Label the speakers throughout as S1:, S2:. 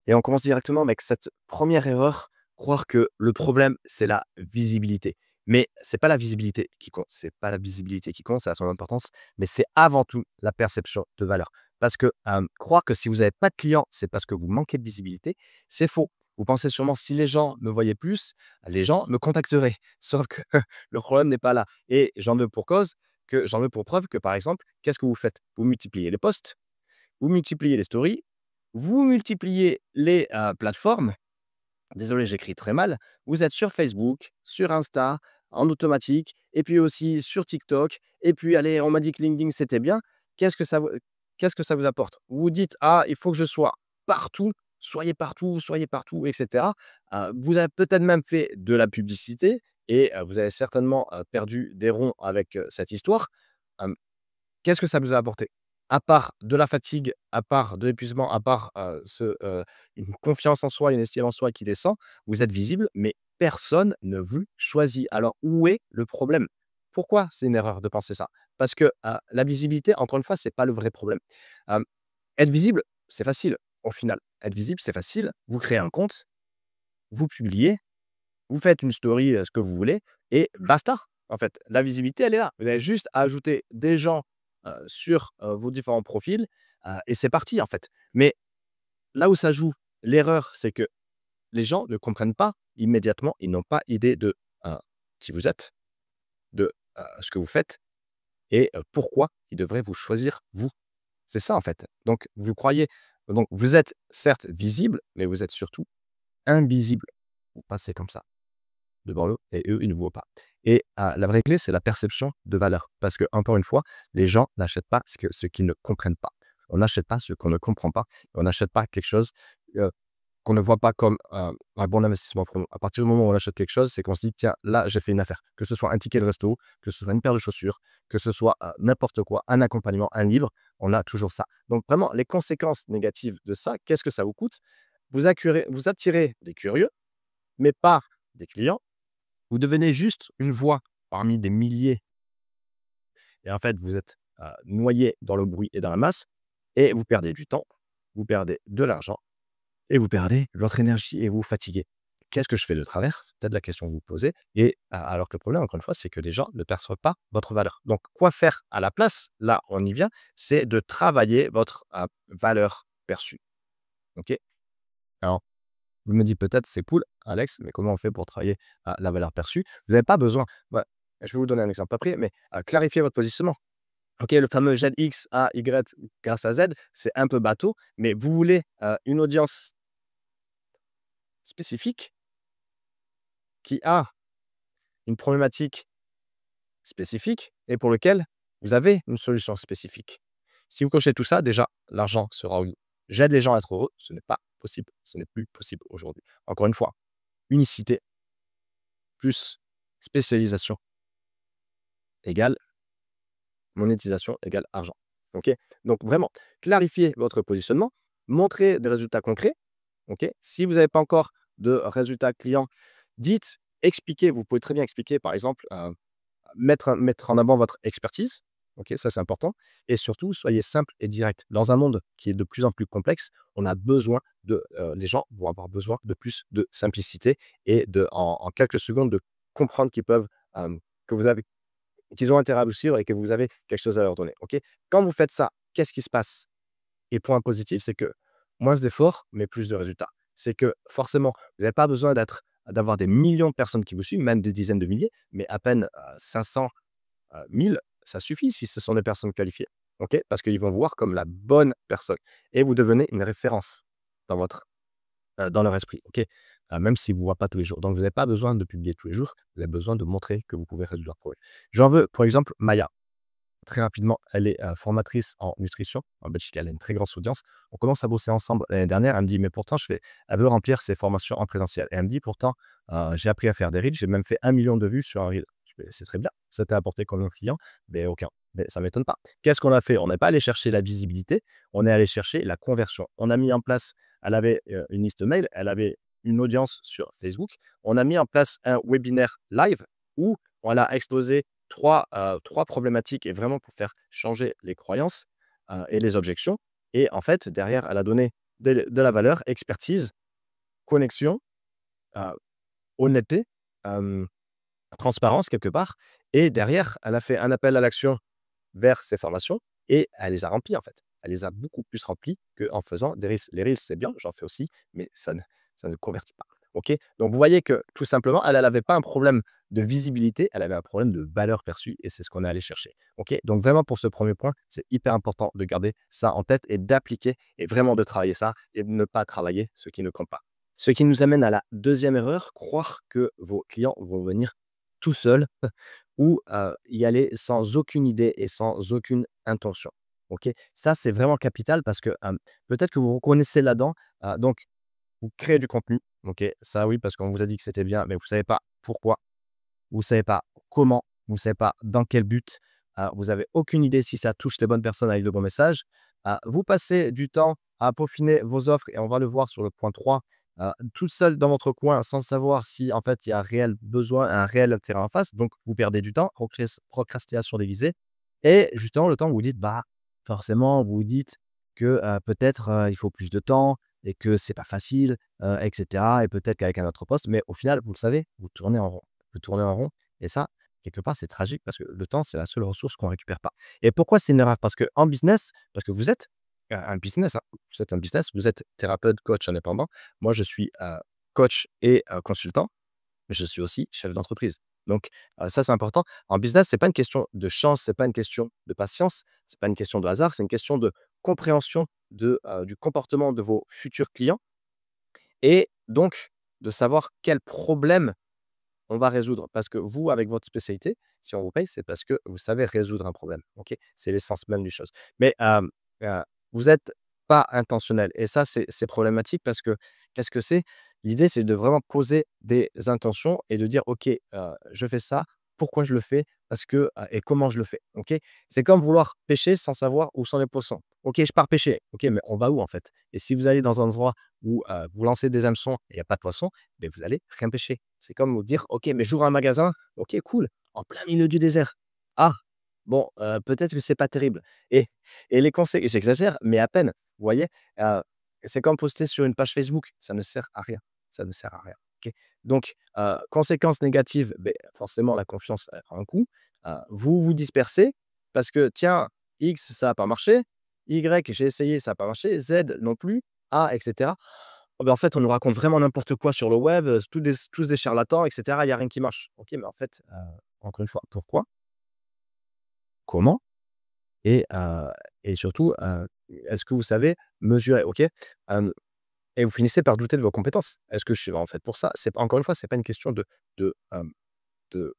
S1: Et on commence directement avec cette première erreur, croire que le problème, c'est la visibilité. Mais c'est pas la visibilité qui compte, c'est pas la visibilité qui compte, ça a son importance, mais c'est avant tout la perception de valeur. Parce que, croire que si vous avez pas de clients, c'est parce que vous manquez de visibilité, c'est faux. Vous pensez sûrement: «Si les gens me voyaient plus, les gens me contacteraient». Sauf que le problème n'est pas là et j'en veux pour preuve que, par exemple, qu'est-ce que vous faites? Vous multipliez les posts, vous multipliez les stories, vous multipliez les, plateformes. Désolé, j'écris très mal. Vous êtes sur Facebook, sur Insta, en automatique et puis aussi sur TikTok et puis allez, on m'a dit que LinkedIn, c'était bien. Qu'est-ce que ça vous qu'est-ce que ça vous apporte? Vous vous dites: «Ah, il faut que je sois soyez partout» et cetera. Vous avez peut-être même fait de la publicité et vous avez certainement, perdu des ronds avec, cette histoire. Hem Qu'est-ce que ça vous a apporté? À part de la fatigue, à part de l'épuisement, à part, une confiance en soi, une estime en soi qui descend, vous êtes visible, mais personne ne vous choisit. Alors où est le problème? Pourquoi c'est une erreur de penser ça? Parce que, la visibilité, encore une fois, c'est pas le vrai problème. Hem, Être visible, c'est facile, au final. Être visible, c'est facile. Vous créez un compte, vous publiez, vous faites une story, ce que vous voulez et basta, en fait. La visibilité, elle est là. Vous avez juste à ajouter des gens, sur, vos différents profils, et c'est parti, en fait. Mais là où ça joue l'erreur, c'est que les gens ne comprennent pas immédiatement, ils n'ont pas idée de, qui vous êtes, de, ce que vous faites et pourquoi ils devraient vous choisir vous. C'est ça, en fait. Donc vous êtes certes visible, mais vous êtes surtout invisible. Vous passez comme ça devant eux et eux, ils ne voient pas. Et la vraie clé, c'est la perception de valeur. Parce que encore une fois, les gens n'achètent pas ce qu'ils ne comprennent pas. On n'achète pas ce qu'on ne comprend pas. On n'achète pas quelque chose euh, qu'on ne voit pas comme un bon investissement pour nous. À partir du moment où on achète quelque chose, c'est qu'on se dit, tiens, là, j'ai fait une affaire. Que ce soit un ticket de resto, que ce soit une paire de chaussures, que ce soit n'importe quoi, un accompagnement, un livre, on a toujours ça. Donc vraiment, les conséquences négatives de ça, qu'est-ce que ça vous coûte? Vous attirez des curieux, mais pas des clients. Vous devenez juste une voix parmi des milliers et en fait, vous êtes, noyé dans le bruit et dans la masse et vous perdez du temps, vous perdez de l'argent et vous perdez votre énergie et vous vous fatiguez. Qu'est-ce que je fais de travers? C'est peut-être la question que vous vous posez et alors que le problème, encore une fois, c'est que les gens ne perçoivent pas votre valeur. Donc quoi faire à la place? Là, on y vient, c'est de travailler votre, valeur perçue, OK? Alors vous me dites peut-être: «C'est cool, Alex, mais comment on fait pour travailler, la valeur perçue?» Vous n'avez pas besoin bah, je vais vous donner un exemple après, mais clarifiez votre positionnement. OK, le fameux ZX, A, Y grâce à Z, c'est un peu bateau, mais vous voulez, une audience spécifique qui a une problématique spécifique et pour lequel vous avez une solution spécifique. Si vous cochez tout ça, déjà, l'argent sera au j'aide les gens à être heureux, ce n'est pas possible, ce n'est plus possible aujourd'hui. Encore une fois, unicité plus spécialisation égale monétisation égale argent. OK? Donc vraiment, clarifiez votre positionnement, montrez des résultats concrets. OK? Si vous n'avez pas encore de résultats clients, expliquez, vous pouvez très bien expliquer, par exemple, mettre en avant votre expertise. OK? Ça, c'est important et surtout, soyez simple et direct. Dans un monde qui est de plus en plus complexe, on a besoin les gens vont avoir besoin de plus de simplicité et en quelques secondes, de comprendre que vous avez qu'ils ont intérêt à vous suivre et que vous avez quelque chose à leur donner, OK? Quand vous faites ça, qu'est-ce qui se passe? Et point positif, c'est que moins d'efforts, mais plus de résultats. C'est que forcément, vous n'avez pas besoin d'avoir des millions de personnes qui vous suivent, même des dizaines de milliers, mais à peine, 500, 1000, ça suffit si ce sont des personnes qualifiées, OK? Parce qu'ils vont vous voir comme la bonne personne et vous devenez une référence dans dans leur esprit, OK? Même s'ils ne vous voient pas tous les jours. Donc vous n'avez pas besoin de publier tous les jours, vous avez besoin de montrer que vous pouvez résoudre leurs problèmes. J'en veux pour exemple Maya. Très rapidement, elle est, formatrice en nutrition. En Belgique, elle a une très grosse audience. On commence à bosser ensemble l'année dernière. Elle me dit: «Mais pourtant» elle veut remplir ses formations en présentiel et elle me dit: «Pourtant, j'ai appris à faire des reels, j'ai même fait 1 million de vues sur un reel». Je fais: «C'est très bien. Ça t'a apporté combien de clients?» «Beh, aucun». Mais ça m'étonne pas. Qu'est-ce qu'on a fait? On n'est pas allé chercher la visibilité, on est allé chercher la conversion. On a mis en place elle avait, une liste mail, elle avait une audience sur Facebook. On a mis en place un webinaire live où on a exposé 3 problématiques et vraiment pour faire changer les croyances, et les objections et en fait, derrière, elle a donné de la valeur, expertise, connexion, heu, honnêteté, hem, transparence quelque part et derrière, elle a fait un appel à l'action vers ces formations et elle les a remplies, en fait. Elle les a beaucoup plus remplies qu'en faisant des reels. Les reels, c'est bien, j'en fais aussi, mais ça ne convertit pas. OK? Donc vous voyez que tout simplement, elle avait pas un problème de visibilité, elle avait un problème de valeur perçue et c'est ce qu'on est allé chercher. OK? Donc vraiment pour ce premier point, c'est hyper important de garder ça en tête et d'appliquer et vraiment de travailler ça et de ne pas travailler ce qui ne compte pas. Ce qui nous amène à la deuxième erreur, croire que vos clients vont venir tout seuls ou y aller sans aucune idée et sans aucune intention. OK? Ça, c'est vraiment capital parce que, peut-être que vous vous reconnaissez là-dedans, donc vous créez du contenu, OK? Ça oui, parce qu'on vous a dit que c'était bien, mais vous ne savez pas pourquoi, vous ne savez pas comment, vous ne savez pas dans quel but, vous avez aucune idée si ça touche les bonnes personnes avec le bon message. Vous passez du temps à peaufiner vos offres et on va le voir sur le point 3, toute seule dans votre coin sans savoir si en fait il y a un réel besoin, un réel intérêt en face. Donc vous perdez du temps, procrastination déguisée et justement le temps où vous dites, bah, forcément vous vous dites que, peut-être, il faut plus de temps et que c'est pas facile, et cetera et peut-être qu'avec un autre poste mais au final, vous le savez, vous tournez en rond. Vous tournez en rond et ça, quelque part, c'est tragique parce que le temps, c'est la seule ressource qu'on récupère pas. Et pourquoi c'est une erreur? Parce qu'en business, parce que vous êtes un business, hein, vous êtes un business, vous êtes thérapeute, coach indépendant. Moi, je suis, coach et consultant, mais je suis aussi chef d'entreprise. Donc, ça, c'est important. En business, c'est pas une question de chance, c'est pas une question de patience, c'est pas une question de hasard, c'est une question de compréhension du comportement de vos futurs clients et donc de savoir quel problème on va résoudre. Parce que vous, avec votre spécialité, si on vous paye, c'est parce que vous savez résoudre un problème. OK? C'est l'essence même du chose. Mais, vous êtes pas intentionnel et ça, c'est problématique parce que qu'est-ce que c'est? L'idée, c'est de vraiment poser des intentions et de dire: «OK, je fais ça, pourquoi je le fais? Parce que, et comment je le fais?» OK? C'est comme vouloir pêcher sans savoir où sont les poissons. OK, je pars pêcher. OK, mais on va où, en fait? Et si vous allez dans un endroit où, vous lancez des hameçons et il y a pas de poissons, beh, vous allez rien pêcher. C'est comme vous dire: «OK, mais j'ouvre un magasin, OK, cool, en plein milieu du désert. Ah, bon, peut-être que c'est pas terrible» et les conséquences, j'exagère, mais à peine, vous voyez? Heu, c'est comme poster sur une page Facebook, ça ne sert à rien, ça ne sert à rien, OK? Donc, conséquences négatives, beh, forcément la confiance, elle prend un coup. Vous vous dispersez parce que tiens, X, ça a pas marché, Y, j'ai essayé, ça a pas marché, Z non plus, A et cetera. Oh, en fait, on nous raconte vraiment n'importe quoi sur le web, tous des charlatans et cetera, il y a rien qui marche. OK, mais en fait, encore une fois, pourquoi? Comment? Et surtout, est-ce que vous savez mesurer? OK? Hem et vous finissez par douter de vos compétences. Est-ce que je suis vraiment fait pour ça? C'est pas encore une fois, c'est pas une question de, de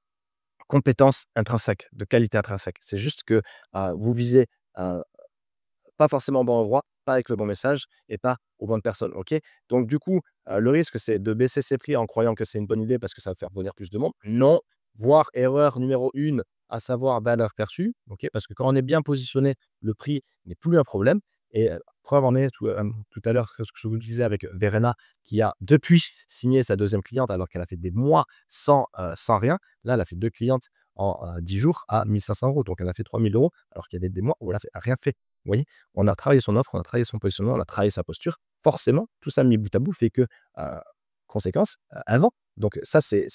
S1: compétences intrinsèques, de qualité intrinsèque. C'est juste que, vous visez, heu pas forcément au bon endroit, pas avec le bon message et pas aux bonnes personnes, OK? Donc du coup, le risque, c'est de baisser ses prix en croyant que c'est une bonne idée parce que ça va faire venir plus de monde. Non, voire erreur numéro 1, à savoir valeur perçue, OK? Parce que quand on est bien positionné, le prix n'est plus un problème et preuve en est tout à l'heure, ce que je vous disais avec Verena qui a depuis signé sa deuxième cliente alors qu'elle a fait des mois sans rien. Là, elle a fait 2 clientes en, 10 jours à 1 500 €. Donc elle a fait 3 000 € alors qu'il y avait des mois où elle a rien fait. Vous voyez? On a travaillé son offre, on a travaillé son positionnement, on a travaillé sa posture. Forcément, tout ça mis bout à bout fait que, conséquence, elle vend. Donc ça c'est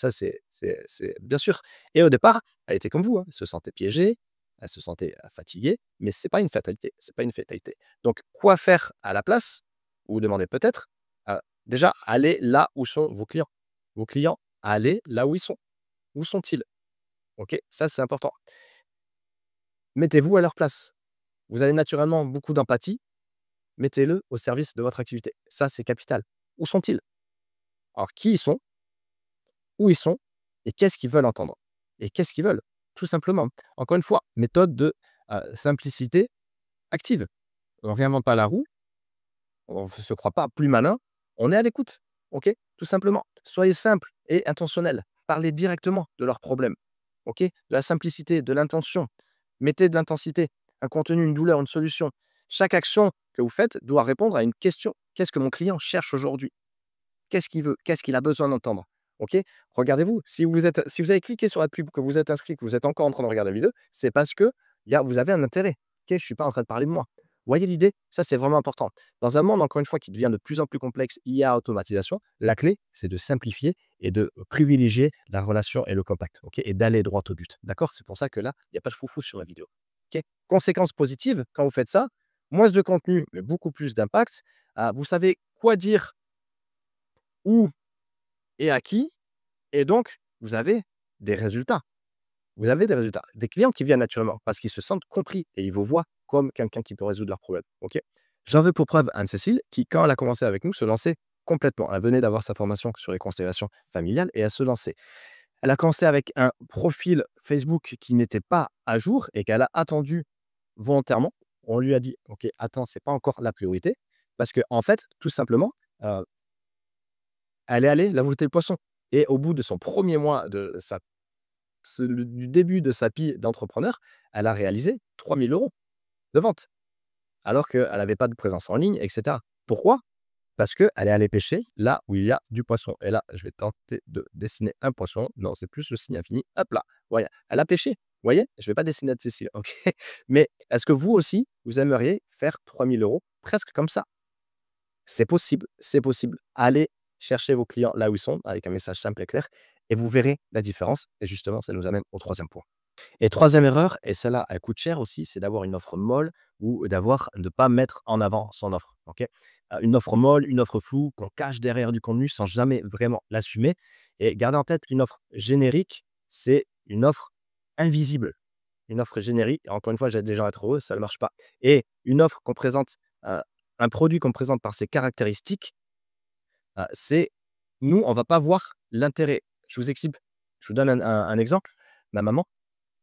S1: bien sûr et au départ, elle était comme vous, hein, elle se sentait piégée, elle se sentait, fatiguée, mais c'est pas une fatalité, c'est pas une fatalité. Donc quoi faire à la place? Vous vous demandez peut-être, déjà, allez là où sont vos clients. Vos clients, allez là où ils sont. Où sont-ils? OK? Ça, c'est important. Mettez-vous à leur place. Vous avez naturellement beaucoup d'empathie. Mettez-le au service de votre activité. Ça, c'est capital. Où sont-ils? Alors, qui ils sont? Où ils sont? Et qu'est-ce qu'ils veulent entendre? Et qu'est-ce qu'ils veulent? Tout simplement. Encore une fois, méthode de simplicité active. On ne réinvente pas la roue, on ne se croit pas plus malin, on est à l'écoute. OK? Tout simplement. Soyez simple et intentionnel. Parlez directement de leurs problèmes. OK? De la simplicité, de l'intention. Mettez de l'intensité, un contenu, une douleur, une solution. Chaque action que vous faites doit répondre à une question. Qu'est-ce que mon client cherche aujourd'hui? Qu'est-ce qu'il veut? Qu'est-ce qu'il a besoin d'entendre? OK? Regardez-vous, si vous avez cliqué sur la pub, que vous êtes inscrit, que vous êtes encore en train de regarder la vidéo, c'est parce que vous avez un intérêt. OK? Je ne suis pas en train de parler de moi. Voyez l'idée? Ça, c'est vraiment important. Dans un monde, encore une fois, qui devient de plus en plus complexe, IA, automatisation, la clé, c'est de simplifier et de privilégier la relation et le contact, OK? Et d'aller droit au but, d'accord? C'est pour ça que là, il y a pas de foufou sur la vidéo, OK? Conséquence positive, quand vous faites ça, moins de contenu, mais beaucoup plus d'impact. Vous savez quoi dire, où et à qui, et donc vous avez des résultats. Vous avez des résultats. Des clients qui viennent naturellement parce qu'ils se sentent compris et ils vous voient comme quelqu'un qui peut résoudre leurs problèmes. OK? J'en veux pour preuve Anne-Cécile qui, quand elle a commencé avec nous, se lançait complètement. Elle venait d'avoir sa formation sur les constellations familiales et elle se lançait. Elle a commencé avec un profil Facebook qui n'était pas à jour et qu'elle a attendu volontairement. On lui a dit: «OK, attends, c'est pas encore la priorité», parce que en fait, tout simplement, heu, elle est allée lavouter le poisson et au bout de son premier mois de sa du début de sa vie d'entrepreneur, elle a réalisé 3 000 € de vente, alors qu'elle avait pas de présence en ligne et cetera. Pourquoi? Parce qu'elle est allée pêcher là où il y a du poisson et là, je vais tenter de dessiner un poisson. Non, c'est plus le signe infini. Hop là, voilà, elle a pêché. Vous voyez? Je ne vais pas dessiner de Cécile, OK? Mais est-ce que vous aussi, vous aimeriez faire 3 000 € presque comme ça? C'est possible, c'est possible. Allez chercher vos clients là où ils sont avec un message simple et clair et vous verrez la différence et justement, ça nous amène au troisième point. Et troisième erreur, et celle-là, elle coûte cher aussi, c'est d'avoir une offre molle ou de ne pas mettre en avant son offre, OK? Une offre molle, une offre floue, qu'on cache derrière du contenu sans jamais vraiment l'assumer et gardez en tête qu'une offre générique, c'est une offre invisible. Une offre générique, encore une fois, j'aide les gens à être heureux, ça ne marche pas et une offre qu'on présente, un produit qu'on présente par ses caractéristiques, c'est nous, on va pas voir l'intérêt. Je vous explique, je vous donne un exemple. Ma maman,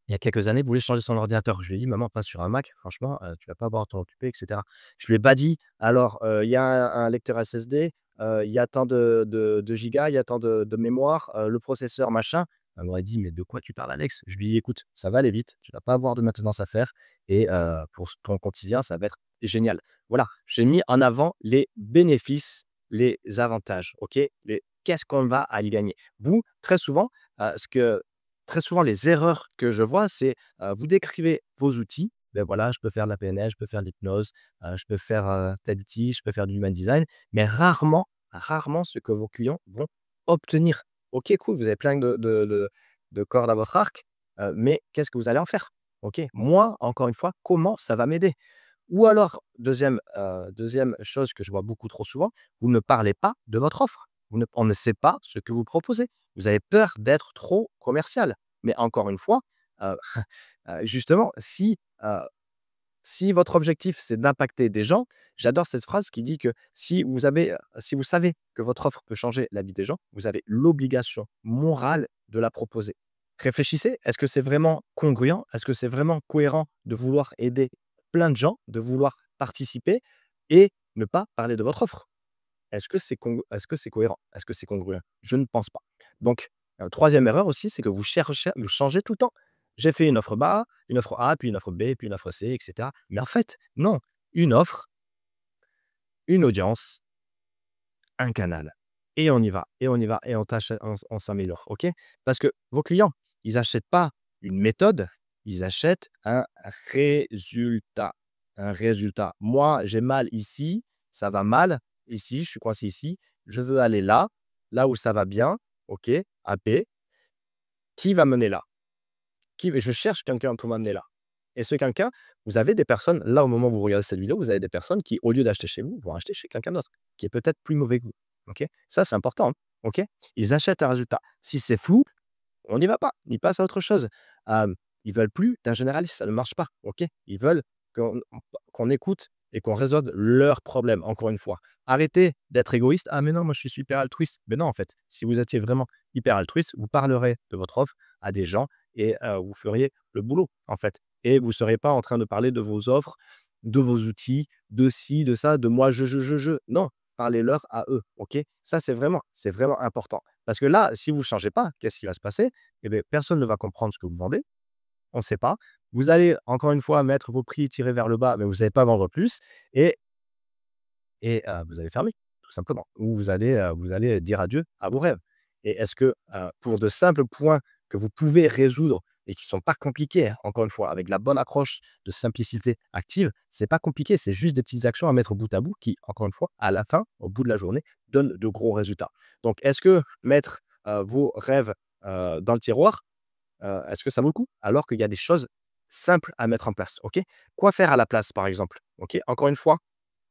S1: il y a quelques années, voulait changer son ordinateur. Je lui ai dit: «Maman, passe sur un Mac, franchement, tu vas pas avoir à t'en occuper et cetera». Je lui ai pas dit: «Alors, il y a un lecteur SSD, il y a tant de gigas, il y a tant de mémoire, le processeur machin». Elle m'aurait dit: «Mais de quoi tu parles, Alex?» Je lui ai dit: «Écoute, ça va aller vite, tu vas pas avoir de maintenance à faire et pour ton quotidien, ça va être génial». Voilà, j'ai mis en avant les bénéfices, les avantages, OK? Les qu'est-ce qu'on va à y gagner? Vous, ce que très souvent, les erreurs que je vois, c'est, vous décrivez vos outils. Ben voilà, je peux faire de la PNL, je peux faire de l'hypnose, je peux faire, tel outil, je peux faire du human design, mais rarement ce que vos clients vont obtenir. OK, cool, vous avez plein de cordes à votre arc, mais qu'est-ce que vous allez en faire? OK, moi, encore une fois, comment ça va m'aider? Ou alors, deuxième chose que je vois beaucoup trop souvent, vous ne parlez pas de votre offre. On ne sait pas ce que vous proposez. Vous avez peur d'être trop commercial. Mais encore une fois, heu, justement, si votre objectif, c'est d'impacter des gens, j'adore cette phrase qui dit que si vous savez que votre offre peut changer la vie des gens, vous avez l'obligation morale de la proposer. Réfléchissez, est-ce que c'est vraiment congruent? Est-ce que c'est vraiment cohérent de vouloir aider plein de gens, de vouloir participer et ne pas parler de votre offre? Est-ce que c'est cohérent? Est-ce que c'est congruent? Je ne pense pas. Donc, 3e erreur aussi, c'est que vous changez tout le temps. J'ai fait une offre A, puis une offre B, puis une offre C et cetera. Mais en fait, non, une offre, une audience, un canal et on y va et on y va et on s'améliore, OK? Parce que vos clients, ils achètent pas une méthode, ils achètent résultat un résultat. Moi, j'ai mal ici, ça va mal ici, je suis coincé ici, je veux aller là, là où ça va bien, OK, à B. Qui va mener là? Je cherche quelqu'un pour m'amener là et ce quelqu'un, vous avez des personnes là, au moment où vous regardez cette vidéo, vous avez des personnes qui, au lieu d'acheter chez vous, vont acheter chez quelqu'un d'autre, qui est peut-être plus mauvais que vous, OK? Ça, c'est important, hein, OK? Ils achètent un résultat. Si c'est flou, on n'y va pas, ils passent à autre chose. Ils veulent plus d'un généraliste, ça ne marche pas, OK? Ils veulent qu'on écoute et qu'on résolve leurs problèmes, encore une fois. Arrêtez d'être égoïste: «Ah mais non, moi je suis super altruiste». Mais non, en fait, si vous étiez vraiment hyper altruiste, vous parlerez de votre offre à des gens et vous feriez le boulot, en fait. Et vous ne seriez pas en train de parler de vos offres, de vos outils, de ci, de ça, de moi, je. Non, parlez-leur à eux, OK? Ça, c'est vraiment important. Parce que là, si vous ne changez pas, qu'est-ce qui va se passer? Eh beh, personne ne va comprendre ce que vous vendez, on ne sait pas. Vous allez encore une fois mettre vos prix tirés vers le bas, mais vous allez pas vendre plus et vous allez fermer, tout simplement. Ou vous allez dire adieu à vos rêves. Et est-ce que, pour de simples points que vous pouvez résoudre et qui ne sont pas compliquées, hein, encore une fois, avec la bonne approche de simplicité active, c'est pas compliqué, c'est juste des petites actions à mettre bout à bout qui, encore une fois, à la fin, au bout de la journée, donnent de gros résultats. Donc, est-ce que mettre vos rêves dans le tiroir, est-ce que ça vaut le coup? Alors qu'il y a des choses simples à mettre en place, OK? Quoi faire à la place, par exemple? OK? Encore une fois,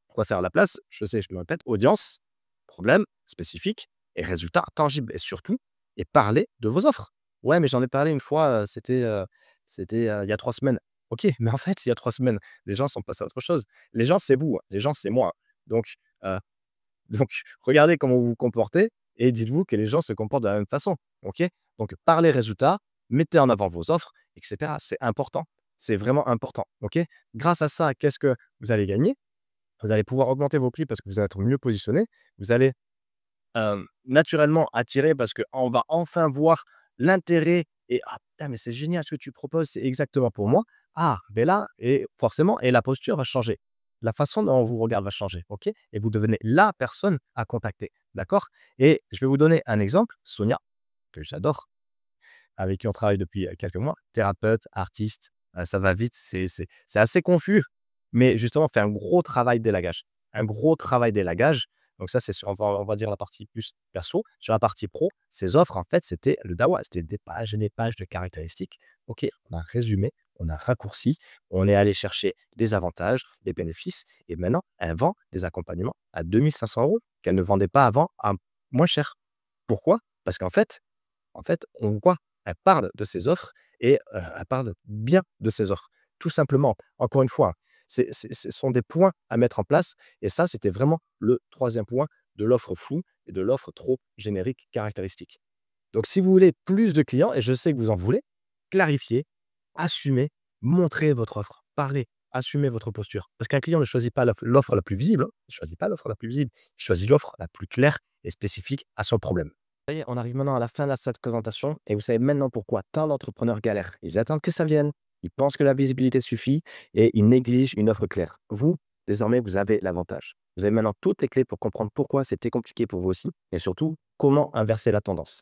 S1: quoi faire à la place? Je sais, je me répète, audience, problème spécifique et résultat tangible et surtout et parler de vos offres. Ouais, mais j'en ai parlé une fois, c'était il y a 3 semaines. OK, mais en fait, il y a 3 semaines, les gens sont passés à autre chose. Les gens, c'est vous, hein, les gens, c'est moi. Donc heu, donc regardez comment vous vous comportez et dites-vous que les gens se comportent de la même façon, OK? Donc parlez résultats, mettez en avant vos offres et cetera. C'est important, c'est vraiment important, OK? Grâce à ça, qu'est-ce que vous allez gagner? Vous allez pouvoir augmenter vos prix parce que vous allez être mieux positionné. Vous allez naturellement attiré parce qu'on va enfin voir l'intérêt et: «Ah putain, mais c'est génial ce que tu proposes, c'est exactement pour moi». Ah, beh, là et forcément et la posture va changer. La façon dont on vous regarde va changer, OK? Et vous devenez la personne à contacter, d'accord? Et je vais vous donner un exemple, Sonia, que j'adore, avec qui on travaille depuis, quelques mois, thérapeute, artiste, ça va vite, c'est assez confus, mais justement, on fait un gros travail d'élagage. Un gros travail d'élagage, donc ça, c'est sur on va dire la partie plus perso. Sur la partie pro, ces offres, en fait, c'était le dawa, c'était des pages et des pages de caractéristiques. OK, on a résumé, on a raccourci, on est allé chercher les avantages, les bénéfices et maintenant, elle vend des accompagnements à 2 500 € qu'elle ne vendait pas avant à moins cher. Pourquoi? Parce qu'en fait, on voit, elle parle de ses offres et elle parle bien de ses offres. Tout simplement. Encore une fois, ce sont des points à mettre en place et ça, c'était vraiment le troisième point de l'offre floue et de l'offre trop générique caractéristique. Donc si vous voulez plus de clients et je sais que vous en voulez, clarifiez, assumez, montrez votre offre, parlez, assumez votre posture. Parce qu'un client ne choisit pas l'offre la plus visible, hein, il ne choisit pas l'offre la plus visible, il choisit l'offre la plus claire et spécifique à son problème. Ça y est, on arrive maintenant à la fin de cette présentation et vous savez maintenant pourquoi tant d'entrepreneurs galèrent. Ils attendent que ça vienne, ils pensent que la visibilité suffit et ils négligent une offre claire. Vous, désormais, vous avez l'avantage. Vous avez maintenant toutes les clés pour comprendre pourquoi c'était compliqué pour vous aussi et surtout comment inverser la tendance.